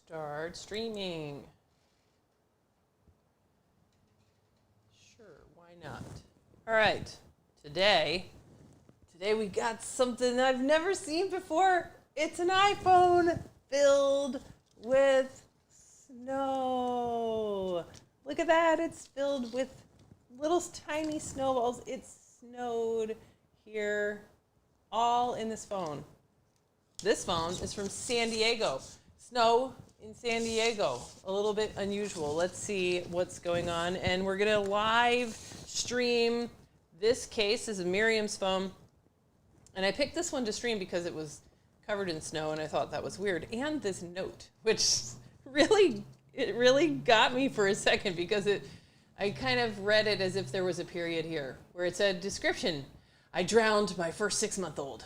Start streaming. Sure, why not? All right, today we got something I've never seen before. It's an iPhone filled with snow. Look at that, it's filled with little tiny snowballs. It snowed here, all in this phone. This phone is from San Diego. Snow in San Diego, a little bit unusual. Let's see what's going on. And we're gonna live stream. This case is a Miriam's phone. And I picked this one to stream because it was covered in snow and I thought that was weird. And this note, which really got me for a second because I kind of read it as if there was a period here where it said, description, I drowned my first 6-month-old.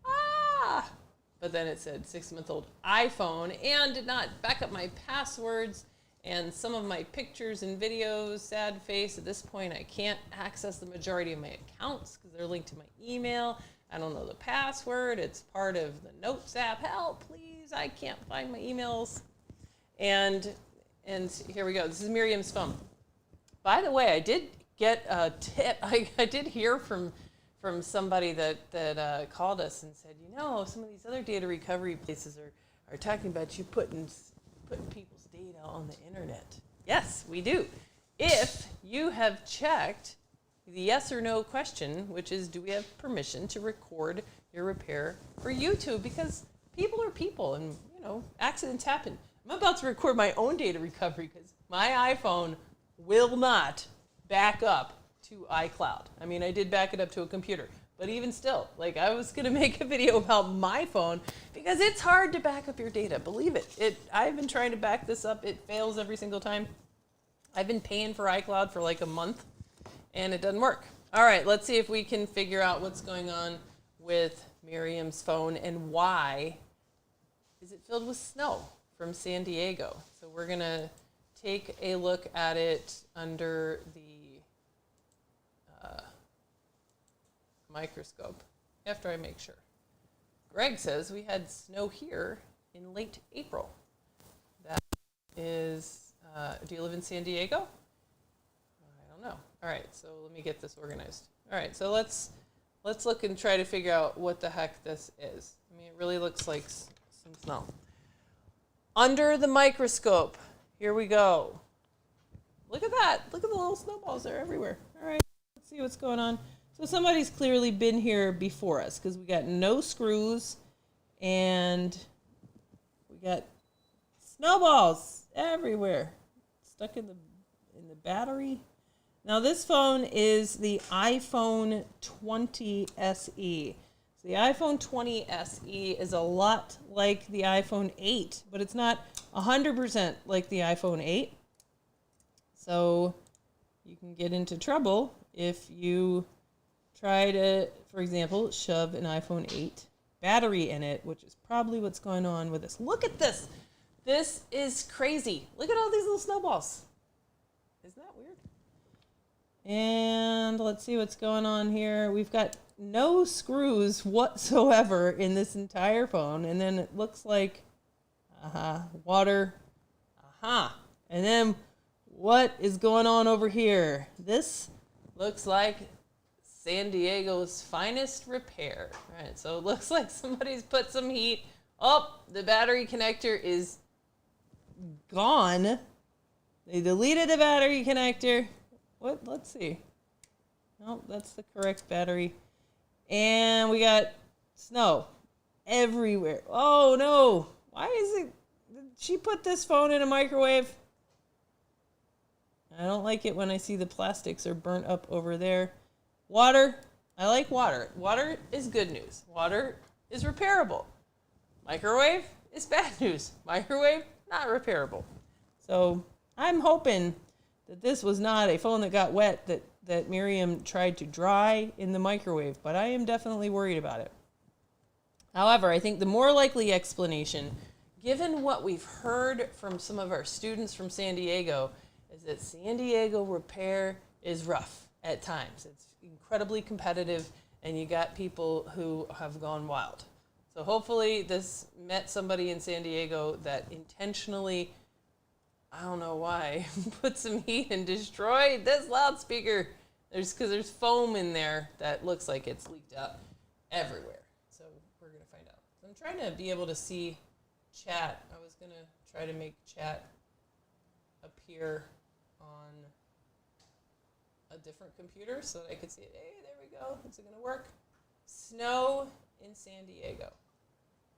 Ah! But then it said 6-month-old iPhone and did not back up my passwords and some of my pictures and videos. Sad face. At this point, I can't access the majority of my accounts because they're linked to my email. I don't know the password. It's part of the Notes app. Help, please. I can't find my emails. And here we go. This is Miriam's phone. By the way, I did get a tip. I did hear from somebody that called us and said, you know, some of these other data recovery places are talking about you putting people's data on the internet. Yes, we do. If you have checked the yes or no question, which is, do we have permission to record your repair for YouTube? Because people are people and, you know, accidents happen. I'm about to record my own data recovery because my iPhone will not back up to iCloud. I mean, I did back it up to a computer, but even still, like I was gonna make a video about my phone because it's hard to back up your data, believe it. I've been trying to back this up, it fails every single time. I've been paying for iCloud for like a month and it doesn't work. All right, let's see if we can figure out what's going on with Miriam's phone and why is it filled with snow from San Diego. So we're gonna take a look at it under the microscope after I make sure. Greg says we had snow here in late April. That is, do you live in San Diego? I don't know. All right, so let me get this organized. All right, so let's look and try to figure out what the heck this is. I mean, it really looks like some snow. Under the microscope, here we go. Look at that. Look at the little snowballs. They're everywhere. All right, let's see what's going on. So somebody's clearly been here before us because we got no screws and we got snowballs everywhere stuck in the battery. Now this phone is the iPhone 20 SE. So the iPhone 20 SE is a lot like the iPhone 8, but it's not 100% like the iPhone 8. So you can get into trouble if you try to, for example, shove an iPhone 8 battery in it, which is probably what's going on with this. Look at this. This is crazy. Look at all these little snowballs. Isn't that weird? And let's see what's going on here. We've got no screws whatsoever in this entire phone. And then it looks like, water. And then what is going on over here? This looks like San Diego's finest repair. All right, so it looks like somebody's put some heat. Oh, the battery connector is gone. They deleted the battery connector. What? Let's see. Nope, that's the correct battery. And we got snow everywhere. Oh no. Why is it? Did she put this phone in a microwave? I don't like it when I see the plastics are burnt up over there. Water. I like water. Water is good news. Water is repairable. Microwave is bad news. Microwave, not repairable. So I'm hoping that this was not a phone that got wet that Miriam tried to dry in the microwave, but I am definitely worried about it. However, I think the more likely explanation, given what we've heard from some of our students from San Diego, is that San Diego repair is rough at times. It's incredibly competitive, and you got people who have gone wild. So hopefully this met somebody in San Diego that intentionally, I don't know why, put some heat and destroyed this loudspeaker. Because there's foam in there that looks like it's leaked out everywhere. So we're going to find out. So I'm trying to be able to see chat. I was going to try to make chat appear on a different computer so that I could see it. Hey, there we go. Is it going to work? Snow in San Diego.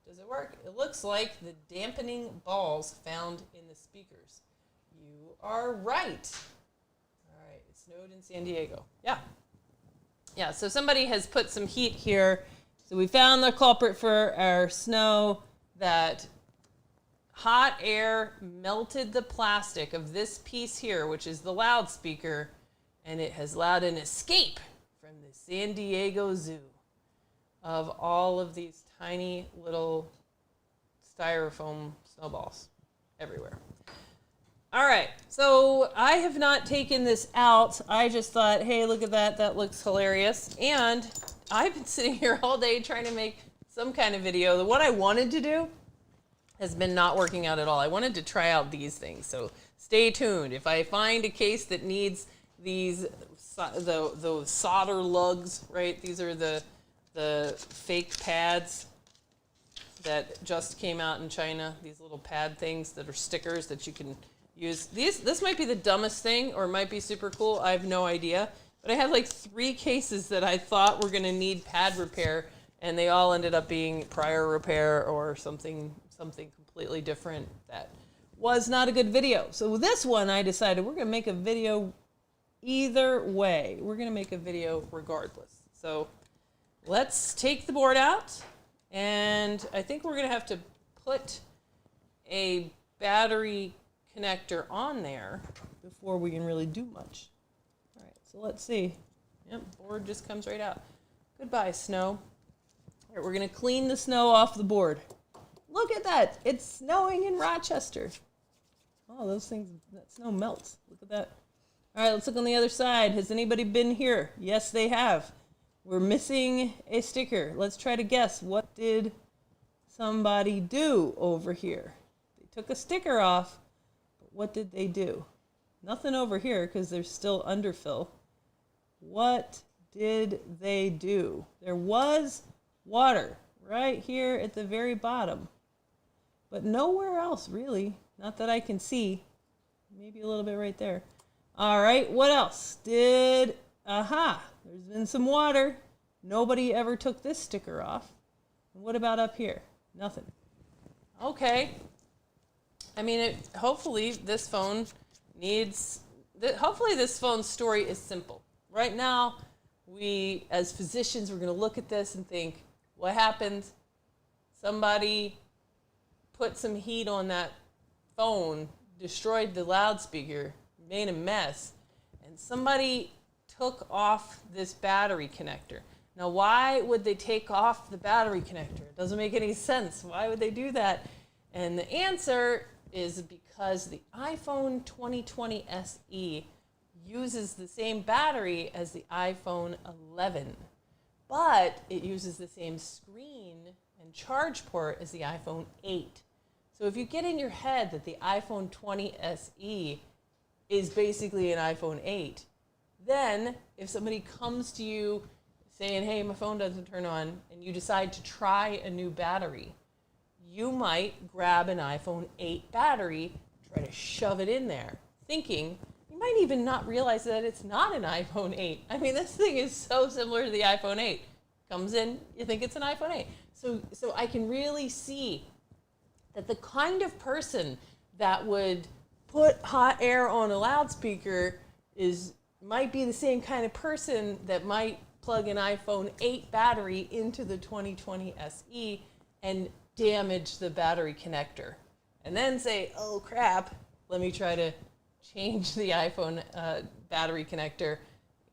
Does it work? It looks like the dampening balls found in the speakers. You are right. All right, it snowed in San Diego. Yeah. Yeah, so somebody has put some heat here. So we found the culprit for our snow. That hot air melted the plastic of this piece here, which is the loudspeaker, and it has allowed an escape from the San Diego Zoo of all of these tiny little styrofoam snowballs everywhere. All right, so I have not taken this out. I just thought, hey, look at that. That looks hilarious. And I've been sitting here all day trying to make some kind of video. The one I wanted to do has been not working out at all. I wanted to try out these things, so stay tuned. If I find a case that needs these, the solder lugs, right? These are the fake pads that just came out in China. These little pad things that are stickers that you can use. This might be the dumbest thing, or it might be super cool. I have no idea. But I had like 3 cases that I thought were going to need pad repair, and they all ended up being prior repair or something completely different that was not a good video. So with this one, I decided we're going to make a video either way. We're going to make a video regardless. So let's take the board out, and I think we're going to have to put a battery connector on there before we can really do much. All right, so let's see. Yep, board just comes right out. Goodbye, snow. All right, we're going to clean the snow off the board. Look at that. It's snowing in Rochester. Oh, those things, that snow melts. Look at that. All right, let's look on the other side. Has anybody been here? Yes, they have. We're missing a sticker. Let's try to guess. What did somebody do over here? They took a sticker off, but what did they do? Nothing over here because there's still underfill. What did they do? There was water right here at the very bottom, but nowhere else really. Not that I can see. Maybe a little bit right there. All right, what else? There's been some water. Nobody ever took this sticker off. And what about up here? Nothing. Okay. I mean, hopefully this phone's story is simple. Right now, we, as physicians, we're going to look at this and think, what happened? Somebody put some heat on that phone, destroyed the loudspeaker, made a mess, and somebody took off this battery connector. Now, why would they take off the battery connector? It doesn't make any sense. Why would they do that? And the answer is because the iPhone 2020 SE uses the same battery as the iPhone 11, but it uses the same screen and charge port as the iPhone 8. So if you get in your head that the iPhone 20 SE is basically an iPhone 8, then if somebody comes to you saying, hey, my phone doesn't turn on, and you decide to try a new battery, you might grab an iPhone 8 battery, try to shove it in there, thinking, you might even not realize that it's not an iPhone 8. I mean, this thing is so similar to the iPhone 8. Comes in, you think it's an iPhone 8. So I can really see that the kind of person that would put hot air on a loudspeaker might be the same kind of person that might plug an iPhone 8 battery into the 2020 SE and damage the battery connector. And then say, oh crap, let me try to change the iPhone battery connector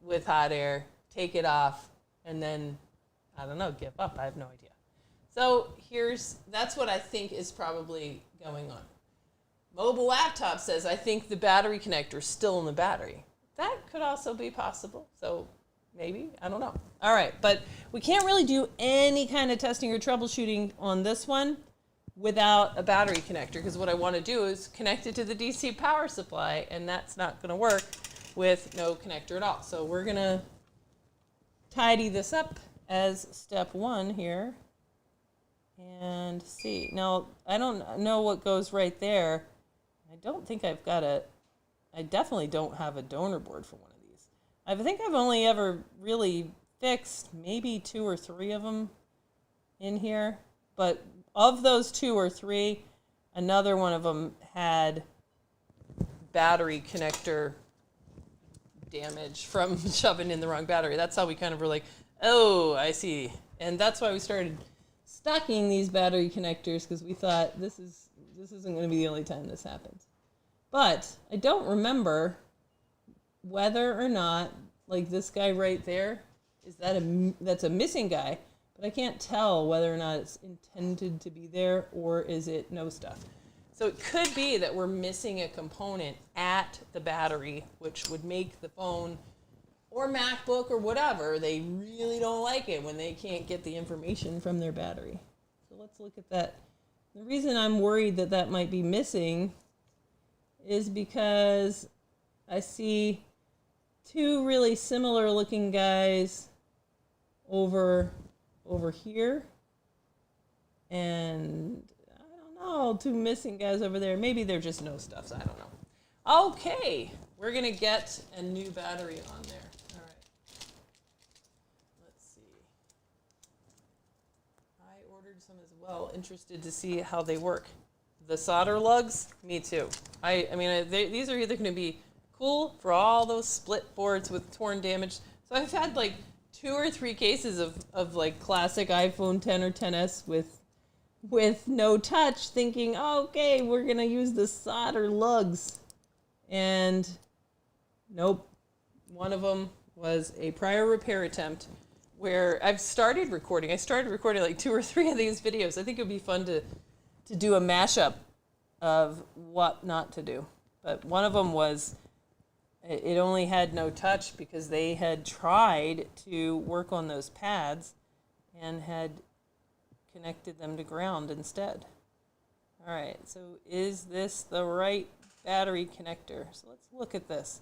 with hot air, take it off, and then, I don't know, give up. I have no idea. So that's what I think is probably going on. Mobile Laptop says, I think the battery connector is still in the battery. That could also be possible. So maybe, I don't know. All right, but we can't really do any kind of testing or troubleshooting on this one without a battery connector, because what I want to do is connect it to the DC power supply, and that's not going to work with no connector at all. So we're going to tidy this up as step one here and see. Now, I don't know what goes right there. I don't think I've got I definitely don't have a donor board for one of these. I think I've only ever really fixed maybe 2 or 3 of them in here, but of those 2 or 3, another one of them had battery connector damage from shoving in the wrong battery. That's how we kind of were like, oh, I see. And that's why we started stocking these battery connectors, because we thought this isn't going to be the only time this happens. But I don't remember whether or not, like this guy right there, that's a missing guy, but I can't tell whether or not it's intended to be there or is it no stuff. So it could be that we're missing a component at the battery, which would make the phone or MacBook or whatever, they really don't like it when they can't get the information from their battery. So let's look at that. The reason I'm worried that that might be missing is because I see 2 really similar looking guys over here, and I don't know, 2 missing guys over there. Maybe they're just no stuffs, I don't know. Okay, we're gonna get a new battery on there. All right, let's see. I ordered some as well, interested to see how they work. The solder lugs, me too. I mean, these are either going to be cool for all those split boards with torn damage. So I've had like 2 or 3 cases of like classic iPhone 10 or 10s with no touch, thinking, oh, okay, we're going to use the solder lugs. And nope. One of them was a prior repair attempt where I've started recording. I started recording like 2 or 3 of these videos. I think it would be fun to do a mashup of what not to do. But one of them was, it only had no touch because they had tried to work on those pads and had connected them to ground instead. All right, so is this the right battery connector? So let's look at this.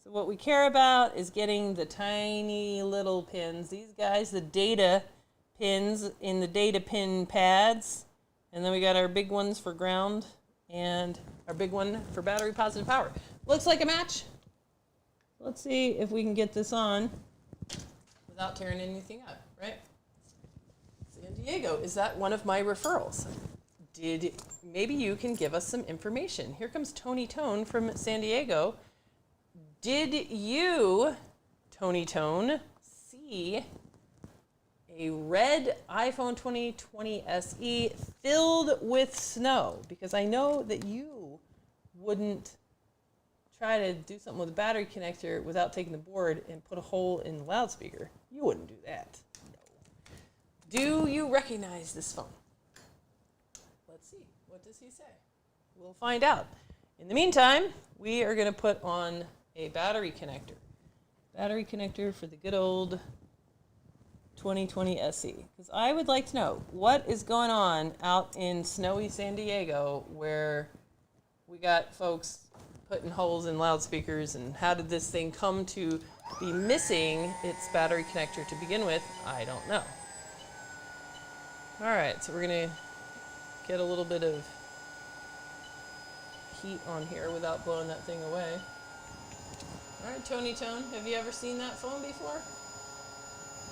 So what we care about is getting the tiny little pins. These guys, the data pins in the data pin pads. And then we got our big ones for ground and our big one for battery positive power. Looks like a match. Let's see if we can get this on without tearing anything up, right? San Diego, is that one of my referrals? Maybe you can give us some information. Here comes Tony Tone from San Diego. Did you, Tony Tone, see a red iPhone 2020 SE filled with snow? Because I know that you wouldn't try to do something with a battery connector without taking the board and put a hole in the loudspeaker. You wouldn't do that. No. Do you recognize this phone? Let's see. What does he say? We'll find out. In the meantime, we are going to put on a battery connector. Battery connector for the good old 2020 SE, because I would like to know what is going on out in snowy San Diego where we got folks putting holes in loudspeakers, and how did this thing come to be missing its battery connector to begin with? I don't know. All right, so we're going to get a little bit of heat on here without blowing that thing away. All right, Tony Tone, have you ever seen that phone before?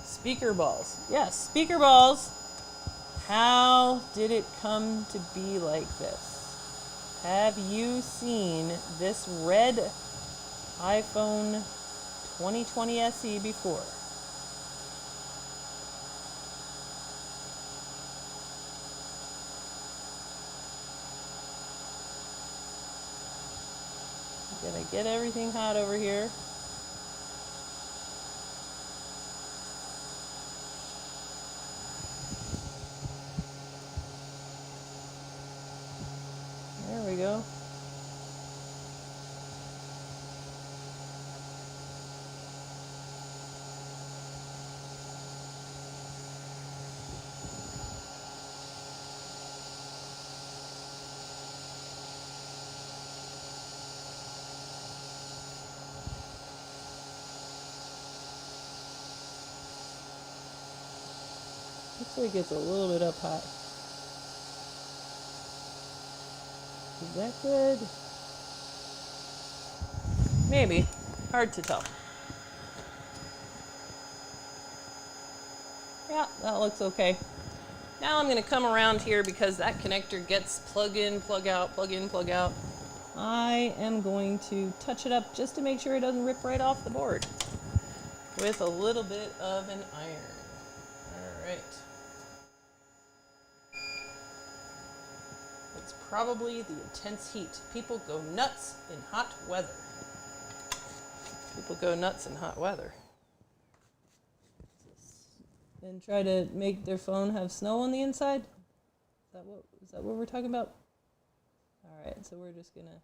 Speaker balls. Yes, speaker balls. How did it come to be like this? Have you seen this red iPhone 2020 SE before? Gonna get everything hot over here. There we go. Looks like it's a little bit up high. Is that good? Maybe. Hard to tell. Yeah, that looks okay. Now I'm going to come around here because that connector gets plug in, plug out, plug in, plug out. I am going to touch it up just to make sure it doesn't rip right off the board with a little bit of an iron. All right. It's probably the intense heat. People go nuts in hot weather. People go nuts in hot weather. And try to make their phone have snow on the inside? Is that what we're talking about? All right, so we're just gonna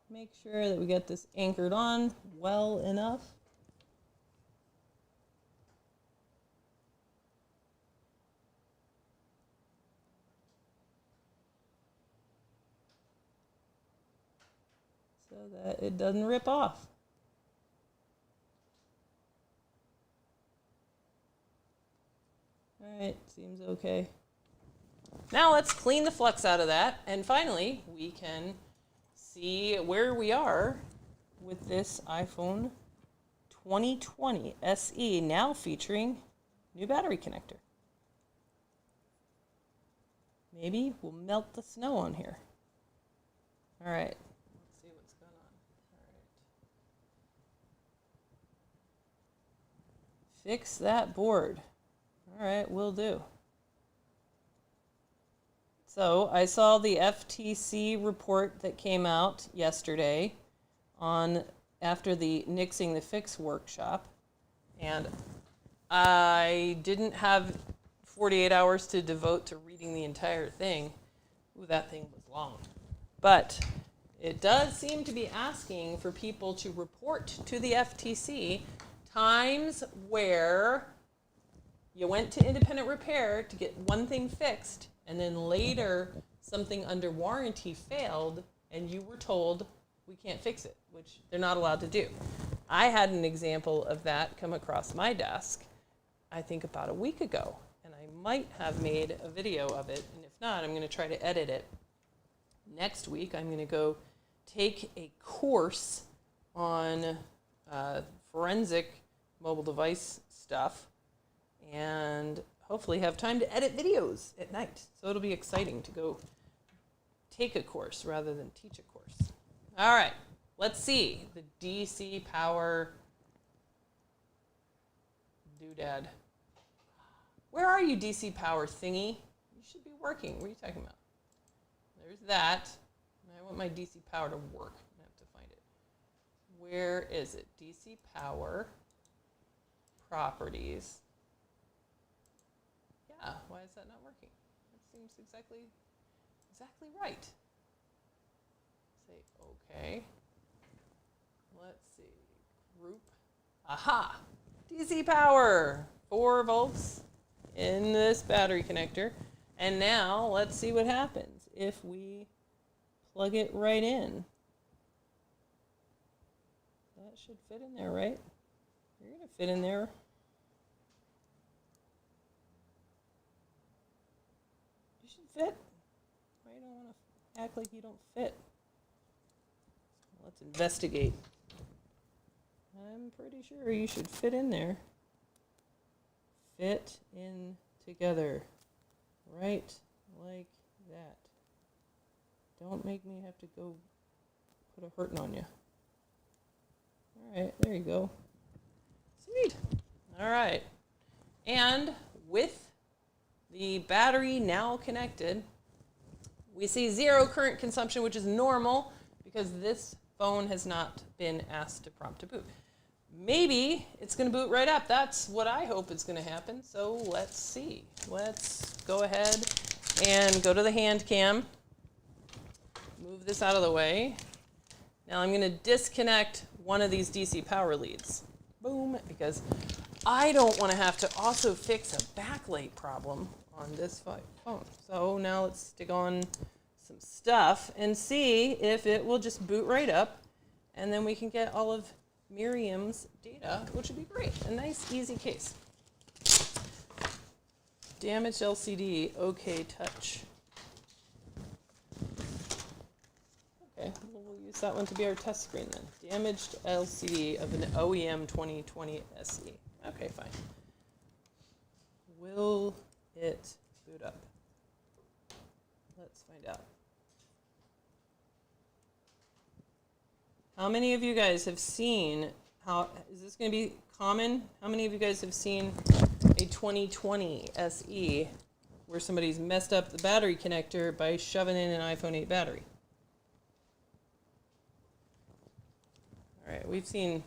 make sure that we get this anchored on well enough. So that it doesn't rip off. All right, seems okay. Now let's clean the flux out of that, and finally we can see where we are with this iPhone 2020 SE, now featuring new battery connector. Maybe we'll melt the snow on here. All right, let's see what's going on. All right. Fix that board. All right, will do. So I saw the FTC report that came out yesterday after the Nixing the Fix workshop, and I didn't have 48 hours to devote to reading the entire thing. Ooh, that thing was long. But it does seem to be asking for people to report to the FTC times where you went to independent repair to get one thing fixed, and then later something under warranty failed, and you were told we can't fix it, which they're not allowed to do. I had an example of that come across my desk, I think about a week ago, and I might have made a video of it, and if not, I'm going to try to edit it. Next week, I'm going to go take a course on forensic mobile device stuff, and hopefully have time to edit videos at night. So it'll be exciting to go take a course rather than teach a course. All right, let's see the DC power doodad. Where are you, DC power thingy? You should be working. What are you talking about? There's that. I want my DC power to work. I have to find it. Where is it? DC power properties. Yeah, why is that not working? That seems exactly right. Say okay. Let's see. Group. Aha! DC power. 4 volts in this battery connector. And now let's see what happens if we plug it right in. That should fit in there, right? You're going to fit in there. You should fit. Why you don't want to act like you don't fit? Let's investigate. I'm pretty sure you should fit in there. Fit in together. Right like that. Don't make me have to go put a hurting on you. All right, there you go. Sweet. All right. And with the battery now connected, we see 0 current consumption, which is normal because this phone has not been asked to prompt to boot. Maybe it's going to boot right up. That's what I hope is going to happen. So let's see. Let's go ahead and go to the hand cam. Move this out of the way. Now I'm going to disconnect one of these DC power leads. Boom, because I don't want to have to also fix a backlight problem on this phone. So now let's stick on some stuff and see if it will just boot right up, and then we can get all of Miriam's data, which would be great. A nice, easy case. damaged LCD, okay, touch. Okay, well, we'll use that one to be our test screen then. Damaged LCD of an OEM 2020 SE. Okay, fine. Will it boot up? Let's find out. How many of you guys have seen, is this going to be common? How many of you guys have seen a 2020 SE where somebody's messed up the battery connector by shoving in an iPhone 8 battery? All right, we've seen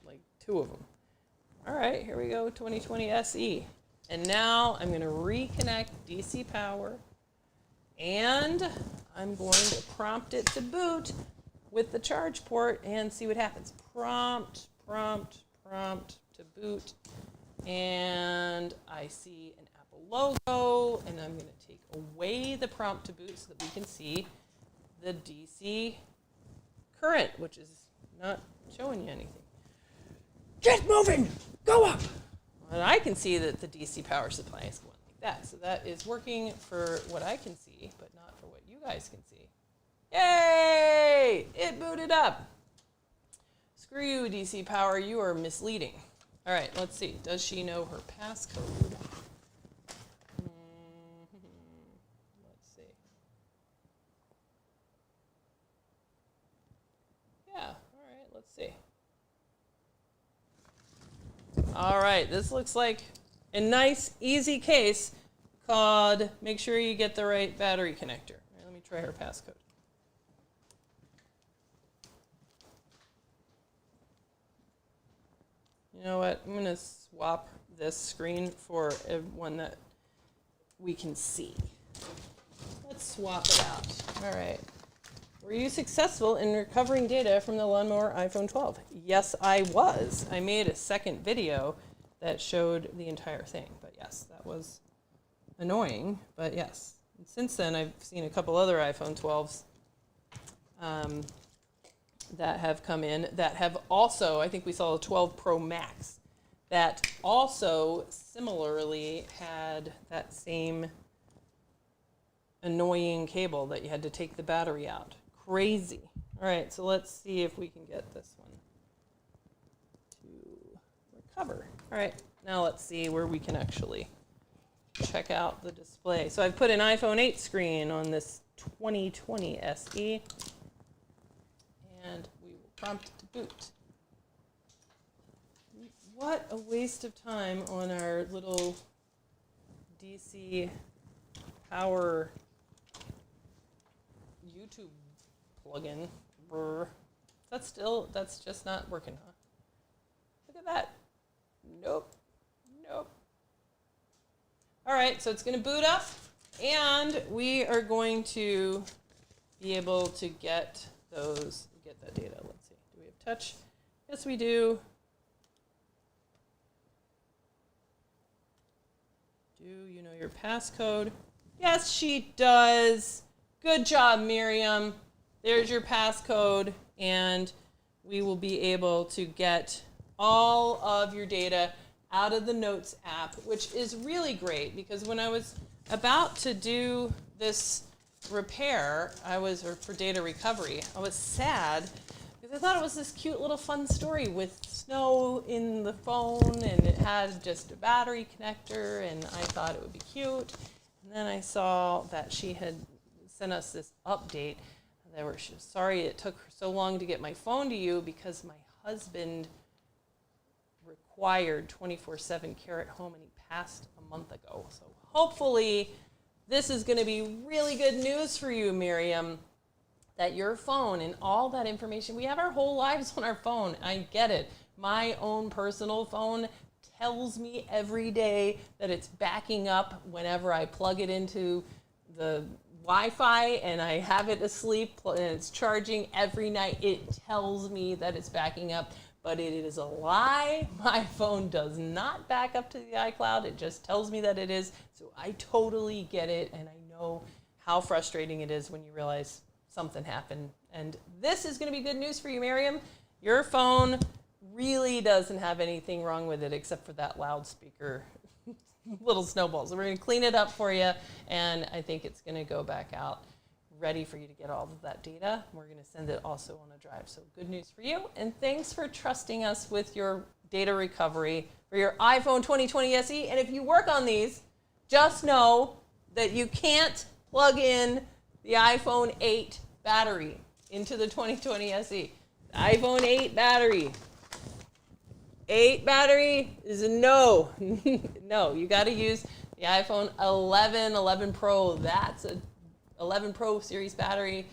like 2 of them. All right, here we go, 2020 SE. And now I'm going to reconnect DC power, and I'm going to prompt it to boot with the charge port and see what happens. Prompt to boot. And I see an Apple logo, and I'm going to take away the prompt to boot so that we can see the DC current, which is not showing you anything. Get moving! Go up! And I can see that the DC power supply is going like that. So that is working for what I can see, but not for what you guys can see. Yay! It booted up. Screw you, DC power. You are misleading. All right, let's see. Does she know her passcode? Let's see. Yeah, all right, let's see. All right, this looks like a nice, easy case called make sure you get the right battery connector. All right, let me try her passcode. You know what? I'm going to swap this screen for one that we can see. Let's swap it out. All right. Were you successful in recovering data from the Lawnmower iPhone 12? Yes, I was. I made a second video that showed the entire thing. But yes, that was annoying. But yes. And since then, I've seen a couple other iPhone 12s that have come in that have also, I think we saw a 12 Pro Max, that also similarly had that same annoying cable that you had to take the battery out. Crazy. All right, so let's see if we can get this one to recover. All right, now let's see where we can actually check out the display. So I've put an iPhone 8 screen on this 2020 SE. And we will prompt it to boot. What a waste of time on our little DC power YouTube plugin. Brr. That's just not working, huh? Look at that. Nope. All right, so it's going to boot up, and we are going to be able to get that data. Let's see. Do we have touch? Yes, we do. Do you know your passcode? Yes, she does. Good job, Miriam. There's your passcode, and we will be able to get all of your data out of the Notes app, which is really great because when I was about to do this repair, or for data recovery, I was sad because I thought it was this cute little fun story with snow in the phone, and it had just a battery connector, and I thought it would be cute. And then I saw that she had sent us this update. They were sorry it took so long to get my phone to you because my husband required 24/7 care at home, and he passed a month ago. So hopefully this is going to be really good news for you, Miriam, that your phone and all that information, we have our whole lives on our phone. I get it. My own personal phone tells me every day that it's backing up whenever I plug it into the Wi-Fi and I have it asleep and it's charging every night. It tells me that it's backing up, but it is a lie. My phone does not back up to the iCloud. It just tells me that it is. So I totally get it, and I know how frustrating it is when you realize something happened. And this is going to be good news for you, Miriam. Your phone really doesn't have anything wrong with it except for that loudspeaker little snowballs. We're going to clean it up for you, and I think it's going to go back out ready for you to get all of that data. We're going to send it also on a drive. So good news for you, and thanks for trusting us with your data recovery for your iPhone 2020 SE. And if you work on these, just know that you can't plug in the iPhone 8 battery into the 2020 SE. The iPhone 8 battery. 8 battery is a no. No, you got to use the iPhone 11, 11 Pro. That's a 11 Pro series battery.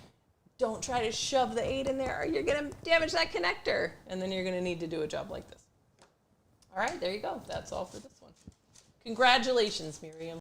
Don't try to shove the 8 in there or you're going to damage that connector. And then you're going to need to do a job like this. All right, there you go. That's all for this one. Congratulations, Miriam.